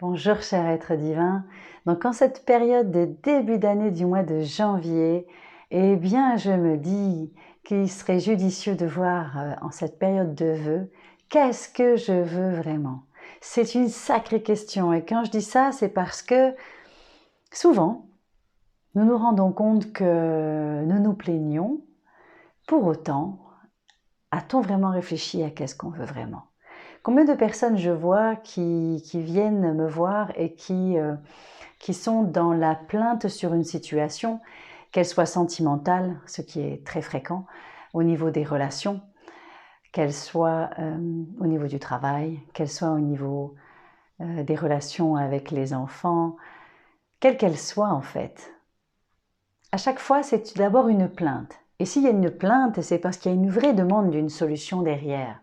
Bonjour cher être divin. Donc en cette période de début d'année du mois de janvier, eh bien je me dis qu'il serait judicieux de voir en cette période de vœux, qu'est-ce que je veux vraiment? C'est une sacrée question et quand je dis ça, c'est parce que souvent, nous nous rendons compte que nous nous plaignons. Pour autant, a-t-on vraiment réfléchi à qu'est-ce qu'on veut vraiment? Combien de personnes je vois qui viennent me voir et qui sont dans la plainte sur une situation, qu'elle soit sentimentale, ce qui est très fréquent, au niveau des relations, qu'elle soit au niveau du travail, qu'elle soit au niveau des relations avec les enfants, quelle qu'elle soit en fait. À chaque fois, c'est d'abord une plainte. Et s'il y a une plainte, c'est parce qu'il y a une vraie demande d'une solution derrière.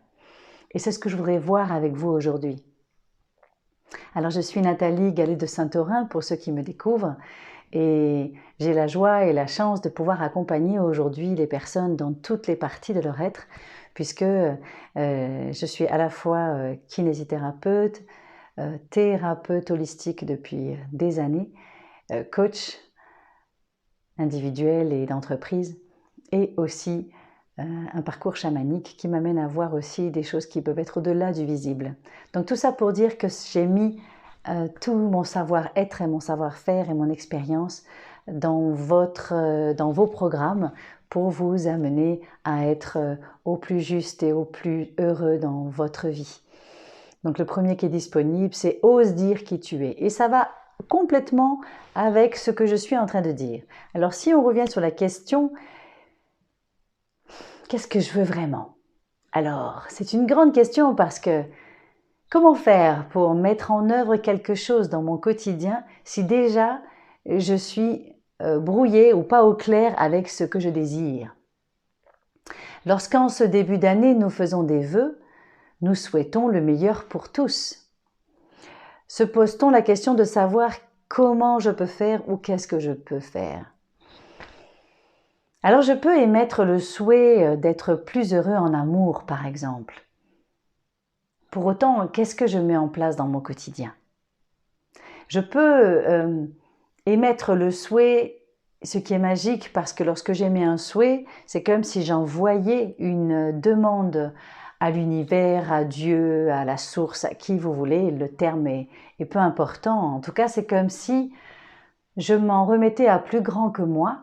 Et c'est ce que je voudrais voir avec vous aujourd'hui. Alors, je suis Nathalie Gallet de Saint-Aurin pour ceux qui me découvrent et j'ai la joie et la chance de pouvoir accompagner aujourd'hui les personnes dans toutes les parties de leur être puisque je suis à la fois kinésithérapeute, thérapeute holistique depuis des années, coach individuel et d'entreprise et aussi un parcours chamanique qui m'amène à voir aussi des choses qui peuvent être au-delà du visible. Donc tout ça pour dire que j'ai mis tout mon savoir-être et mon savoir-faire et mon expérience dans vos programmes pour vous amener à être au plus juste et au plus heureux dans votre vie. Donc le premier qui est disponible, c'est Ose dire qui tu es. Et ça va complètement avec ce que je suis en train de dire. Alors si on revient sur la question, qu'est-ce que je veux vraiment? Alors, c'est une grande question parce que comment faire pour mettre en œuvre quelque chose dans mon quotidien si déjà je suis brouillée ou pas au clair avec ce que je désire? Lorsqu'en ce début d'année, nous faisons des vœux, nous souhaitons le meilleur pour tous. Se pose-t-on la question de savoir comment je peux faire ou qu'est-ce que je peux faire? Alors je peux émettre le souhait d'être plus heureux en amour, par exemple. Pour autant, qu'est-ce que je mets en place dans mon quotidien? Je peux émettre le souhait, ce qui est magique, parce que lorsque j'émets un souhait, c'est comme si j'envoyais une demande à l'univers, à Dieu, à la source, à qui vous voulez, le terme est peu important. En tout cas, c'est comme si je m'en remettais à plus grand que moi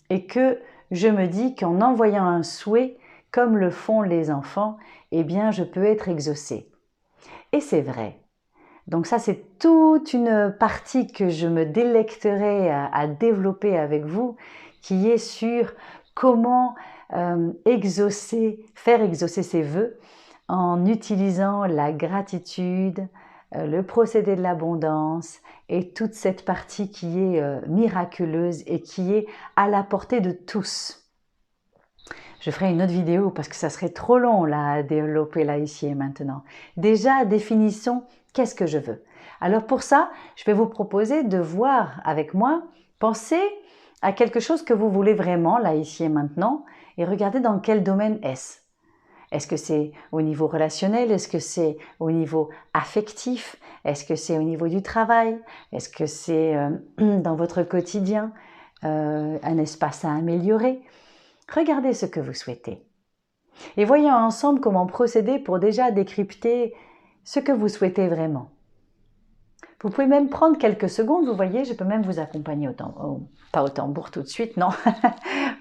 et que je me dis qu'en envoyant un souhait, comme le font les enfants, eh bien, je peux être exaucée. Et c'est vrai. Donc ça, c'est toute une partie que je me délecterai à développer avec vous, qui est sur comment faire exaucer ses vœux en utilisant la gratitude, le procédé de l'abondance et toute cette partie qui est miraculeuse et qui est à la portée de tous. Je ferai une autre vidéo parce que ça serait trop long là à développer là, ici et maintenant. Déjà, définissons qu'est-ce que je veux. Alors pour ça, je vais vous proposer de voir avec moi, penser à quelque chose que vous voulez vraiment là, ici et maintenant et regardez dans quel domaine est-ce. Est-ce que c'est au niveau relationnel? Est-ce que c'est au niveau affectif? Est-ce que c'est au niveau du travail? Est-ce que c'est dans votre quotidien un espace à améliorer? Regardez ce que vous souhaitez. Et voyons ensemble comment procéder pour déjà décrypter ce que vous souhaitez vraiment. Vous pouvez même prendre quelques secondes, vous voyez, je peux même vous accompagner pas au tambour tout de suite, non,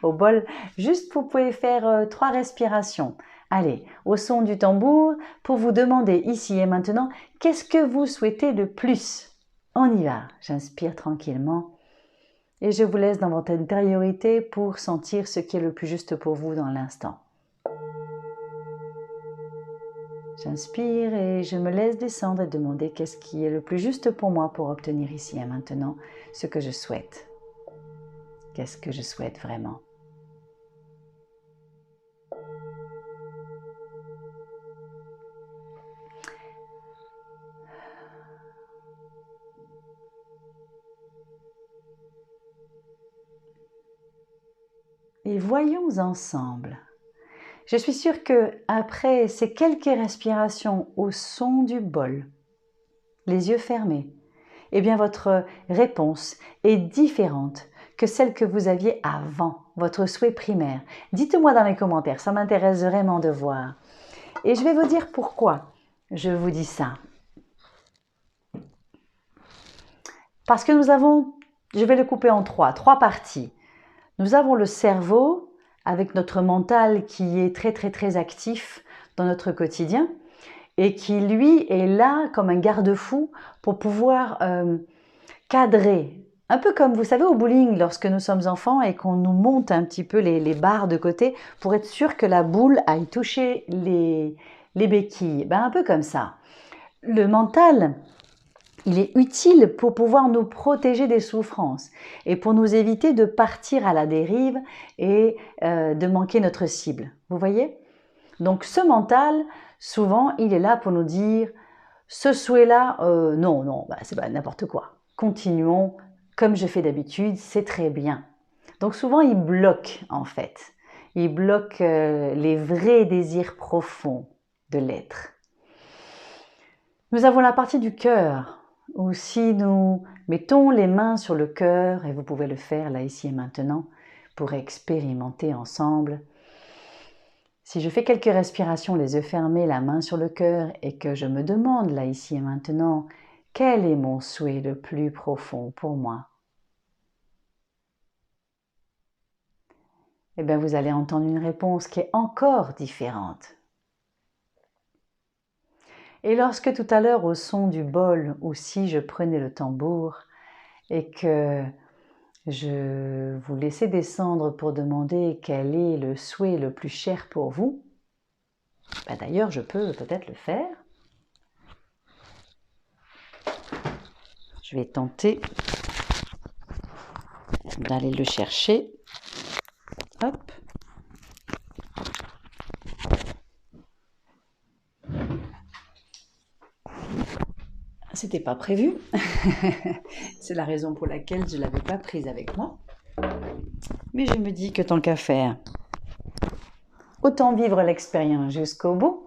au bol. Juste, vous pouvez faire 3 respirations. Allez, au son du tambour, pour vous demander ici et maintenant, qu'est-ce que vous souhaitez le plus? On y va, j'inspire tranquillement. Et je vous laisse dans votre intériorité pour sentir ce qui est le plus juste pour vous dans l'instant. J'inspire et je me laisse descendre et demander qu'est-ce qui est le plus juste pour moi pour obtenir ici et maintenant ce que je souhaite. Qu'est-ce que je souhaite vraiment? Et voyons ensemble. Je suis sûre que après ces quelques respirations au son du bol, les yeux fermés, eh bien votre réponse est différente que celle que vous aviez avant, votre souhait primaire. Dites-moi dans les commentaires, ça m'intéresse vraiment de voir. Et je vais vous dire pourquoi je vous dis ça. Parce que nous avons, je vais le couper en trois parties. Nous avons le cerveau avec notre mental qui est très actif dans notre quotidien et qui lui est là comme un garde-fou pour pouvoir cadrer. Un peu comme vous savez au bowling lorsque nous sommes enfants et qu'on nous monte un petit peu les barres de côté pour être sûr que la boule aille toucher les béquilles. Ben, un peu comme ça. Le mental, il est utile pour pouvoir nous protéger des souffrances et pour nous éviter de partir à la dérive et de manquer notre cible. Vous voyez? Donc ce mental, souvent, il est là pour nous dire ce souhait-là, non, c'est pas n'importe quoi. Continuons comme je fais d'habitude, c'est très bien. Donc souvent, il bloque en fait. Il bloque les vrais désirs profonds de l'être. Nous avons la partie du cœur, où si nous mettons les mains sur le cœur, et vous pouvez le faire là, ici et maintenant, pour expérimenter ensemble. Si je fais quelques respirations, les yeux fermés, la main sur le cœur, et que je me demande là, ici et maintenant, quel est mon souhait le plus profond pour moi? Eh bien, vous allez entendre une réponse qui est encore différente. Et lorsque tout à l'heure, au son du bol, ou si je prenais le tambour, et que je vous laissais descendre pour demander quel est le souhait le plus cher pour vous, ben d'ailleurs, je peux peut-être le faire. Je vais tenter d'aller le chercher. Hop. C'était pas prévu. C'est la raison pour laquelle je ne l'avais pas prise avec moi. Mais je me dis que tant qu'à faire, autant vivre l'expérience jusqu'au bout.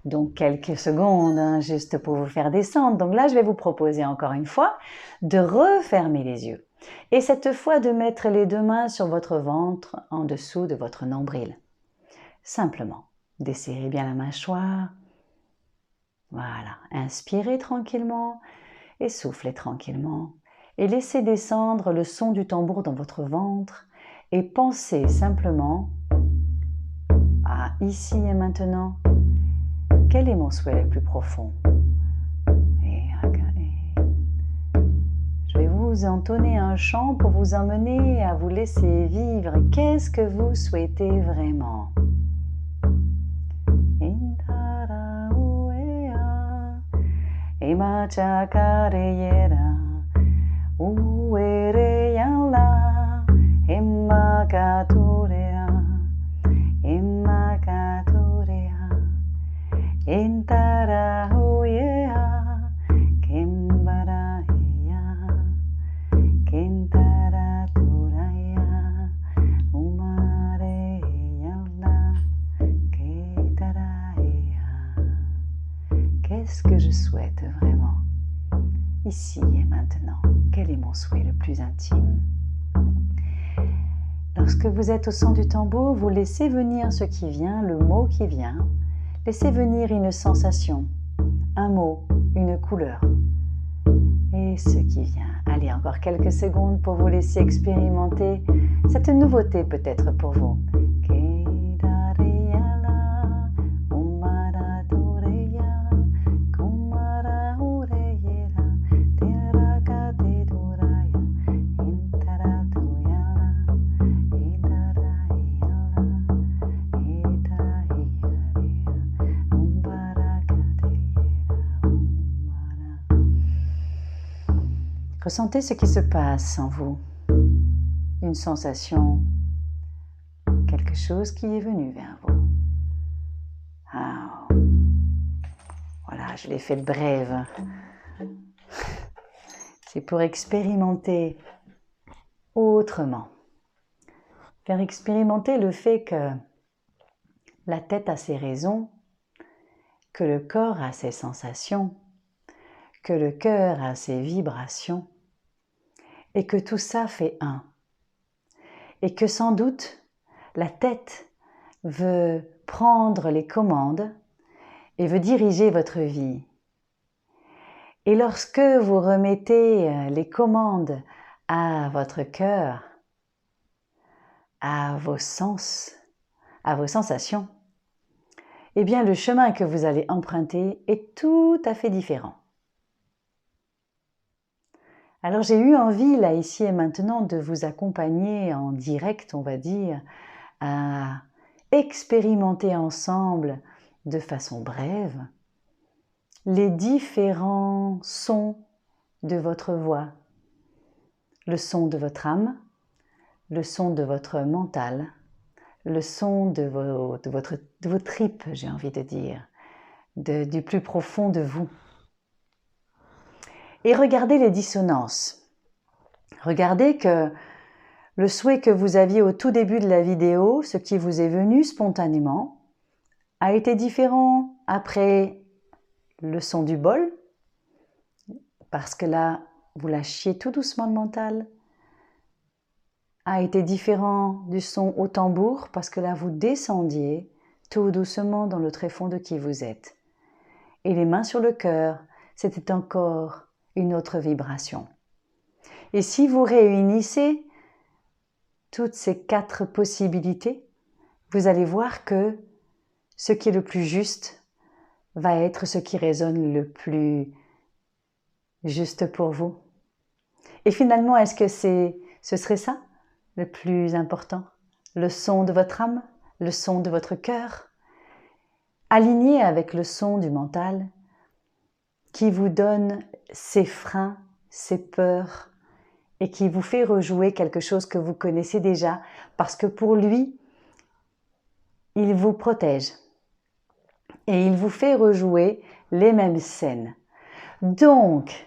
Donc quelques secondes, hein, juste pour vous faire descendre. Donc là, je vais vous proposer encore une fois de refermer les yeux. Et cette fois, de mettre les deux mains sur votre ventre en dessous de votre nombril. Simplement, desserrez bien la mâchoire. Voilà, inspirez tranquillement et soufflez tranquillement. Et laissez descendre le son du tambour dans votre ventre et pensez simplement à ici et maintenant. Quel est mon souhait le plus profond? Je vais vous entonner un chant pour vous emmener à vous laisser vivre. Qu'est-ce que vous souhaitez vraiment? Qu'est-ce que je souhaite vraiment? Ici et maintenant, quel est mon souhait le plus intime? Lorsque vous êtes au son du tambour, vous laissez venir ce qui vient, le mot qui vient. Laissez venir une sensation, un mot, une couleur. Et ce qui vient. Allez, encore quelques secondes pour vous laisser expérimenter cette nouveauté peut-être pour vous. Ressentez ce qui se passe en vous. Une sensation, quelque chose qui est venu vers vous. Ah. Voilà, je l'ai faite brève. C'est pour expérimenter autrement. Faire expérimenter le fait que la tête a ses raisons, que le corps a ses sensations, que le cœur a ses vibrations et que tout ça fait un. Et que sans doute, la tête veut prendre les commandes et veut diriger votre vie. Et lorsque vous remettez les commandes à votre cœur, à vos sens, à vos sensations, eh bien le chemin que vous allez emprunter est tout à fait différent. Alors j'ai eu envie, là, ici et maintenant, de vous accompagner en direct, on va dire, à expérimenter ensemble, de façon brève, les différents sons de votre voix, le son de votre âme, le son de votre mental, le son de vos tripes, j'ai envie de dire, du plus profond de vous. Et regardez les dissonances. Regardez que le souhait que vous aviez au tout début de la vidéo, ce qui vous est venu spontanément, a été différent après le son du bol, parce que là, vous lâchiez tout doucement le mental, a été différent du son au tambour, parce que là, vous descendiez tout doucement dans le tréfonds de qui vous êtes. Et les mains sur le cœur, c'était encore une autre vibration. Et si vous réunissez toutes ces 4 possibilités, vous allez voir que ce qui est le plus juste va être ce qui résonne le plus juste pour vous. Et finalement, est-ce que ce serait ça le plus important? Le son de votre âme, le son de votre cœur, aligné avec le son du mental, qui vous donne ses freins, ses peurs, et qui vous fait rejouer quelque chose que vous connaissez déjà, parce que pour lui, il vous protège. Et il vous fait rejouer les mêmes scènes. Donc,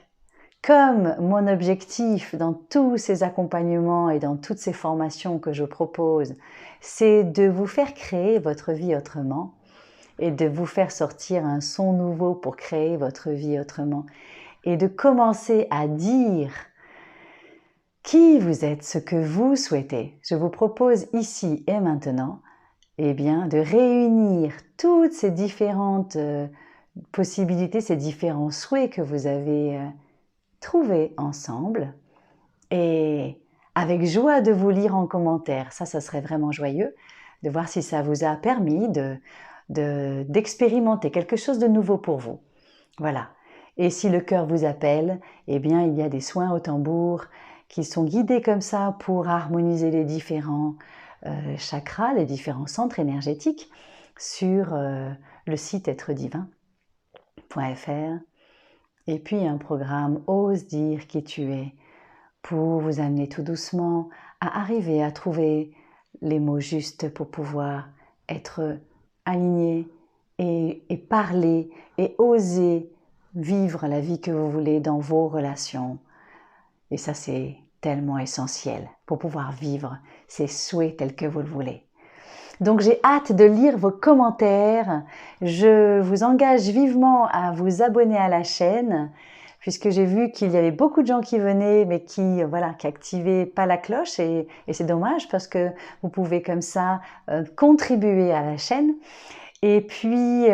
comme mon objectif dans tous ces accompagnements et dans toutes ces formations que je propose, c'est de vous faire créer votre vie autrement, et de vous faire sortir un son nouveau pour créer votre vie autrement, et de commencer à dire qui vous êtes, ce que vous souhaitez. Je vous propose ici et maintenant, eh bien, de réunir toutes ces différentes possibilités, ces différents souhaits que vous avez trouvés ensemble, et avec joie de vous lire en commentaire. Ça serait vraiment joyeux de voir si ça vous a permis d'expérimenter quelque chose de nouveau pour vous. Voilà. Et si le cœur vous appelle, eh bien, il y a des soins au tambour qui sont guidés comme ça pour harmoniser les différents chakras, les différents centres énergétiques sur le site êtredivin.fr. Et puis un programme Ose dire qui tu es pour vous amener tout doucement à arriver à trouver les mots justes pour pouvoir être aligné et parler et oser vivre la vie que vous voulez dans vos relations. Et ça, c'est tellement essentiel pour pouvoir vivre ces souhaits tels que vous le voulez. Donc, j'ai hâte de lire vos commentaires. Je vous engage vivement à vous abonner à la chaîne, puisque j'ai vu qu'il y avait beaucoup de gens qui venaient, mais qui activaient pas la cloche, et c'est dommage parce que vous pouvez comme ça contribuer à la chaîne. Et puis,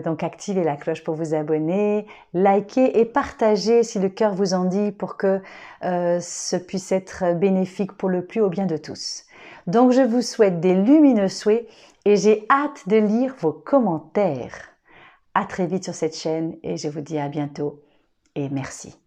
donc activez la cloche pour vous abonner, likez et partagez si le cœur vous en dit pour que ce puisse être bénéfique pour le plus haut bien de tous. Donc, je vous souhaite des lumineux souhaits et j'ai hâte de lire vos commentaires. À très vite sur cette chaîne et je vous dis à bientôt et merci.